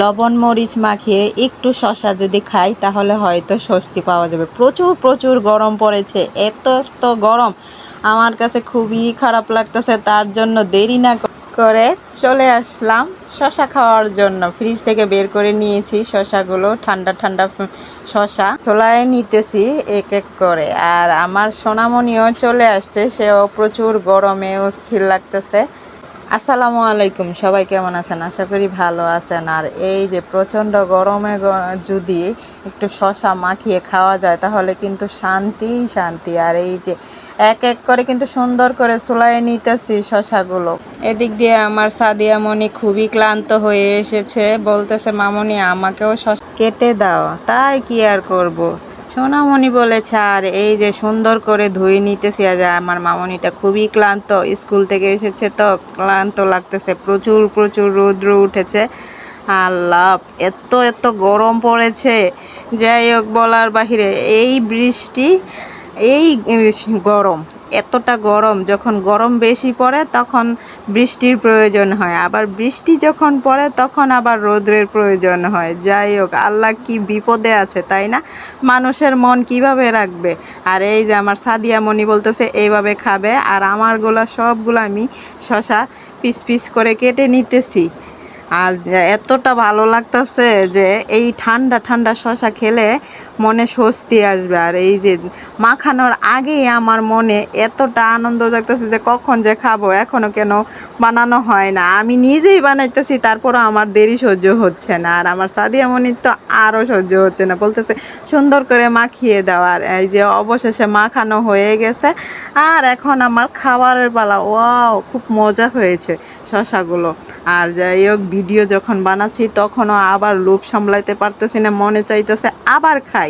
লবণ মরিচ মাখিয়ে একটু শসা যদি খাই তাহলে হয়তো স্বস্তি পাওয়া যাবে। প্রচুর প্রচুর গরম পড়েছে, এত তো গরম আমার কাছে খুবই খারাপ লাগতেছে। তার জন্য দেরি না করে চলে আসলাম শসা খাওয়ার জন্য। ফ্রিজ থেকে বের করে নিয়েছি শসাগুলো, ঠান্ডা ঠান্ডা শসা ছোলায় নিতেছি এক এক করে। আর আমার সোনামণিও চলে আসছে, সেও প্রচুর গরমে অস্থির লাগতেছে। আসসালামু আলাইকুম, সবাই কেমন আছেন? আশা করি ভালো আছেন। আর এই যে প্রচণ্ড গরমে যদি একটু শসা মাখিয়ে খাওয়া যায় তাহলে কিন্তু শান্তিই শান্তি। আর এই যে এক এক করে কিন্তু সুন্দর করে ছোলায় নিতেছি শসাগুলো। এদিক দিয়ে আমার সাদিয়া মনি খুবই ক্লান্ত হয়ে এসেছে, বলতেছে মামনি আমাকেও শসা কেটে দাও। তাই কি আর করব, সোনামণি বলেছে। আর এই যে সুন্দর করে ধুয়ে নিতেছি। আজ আমার মামনিটা খুবই ক্লান্ত, স্কুল থেকে এসেছে তো ক্লান্ত লাগতেছে, প্রচুর প্রচুর রৌদ্র উঠেছে। আল্লাহ, এত এত গরম পড়েছে, যাই হোক বলার বাহিরে। এই বৃষ্টি, এই গরম, এতটা গরম, যখন গরম বেশি পড়ে তখন বৃষ্টির প্রয়োজন হয়, আবার বৃষ্টি যখন পড়ে তখন আবার রৌদ্রের প্রয়োজন হয়। যাই হোক, আল্লাহ কি বিপদে আছে তাই না, মানুষের মন কিভাবে রাখবে। আর এই যে আমার সাদিয়া মনি বলতেছে এইভাবে খাবে, আর আমারগুলো সবগুলো আমি শসা পিস পিস করে কেটে নিতেছি। আর এতটা ভালো লাগতেছে যে এই ঠান্ডা ঠান্ডা শসা খেলে মনে স্বস্তি আসবে। আর এই যে মাখানোর আগেই আমার মনে এতটা আনন্দ লাগতেছে যে কখন যে খাবো, এখনও কেন বানানো হয় না। আমি নিজেই বানাইতেছি, তারপরও আমার দেরি সহ্য হচ্ছে না। আর আমার সাদিয়া মনির তো আরও সহ্য হচ্ছে না, বলতেছে সুন্দর করে মাখিয়ে দেওয়ার। এই যে অবশেষে মাখানো হয়ে গেছে, আর এখন আমার খাবারের পালা। ওয়াও, খুব মজা হয়েছে শসাগুলো। আর যাই হোক, ভিডিও যখন বানাচ্ছি তখনও আবার লোভ সামলাইতে পারতেছি না, মনে চাইতেছে আবার খাই।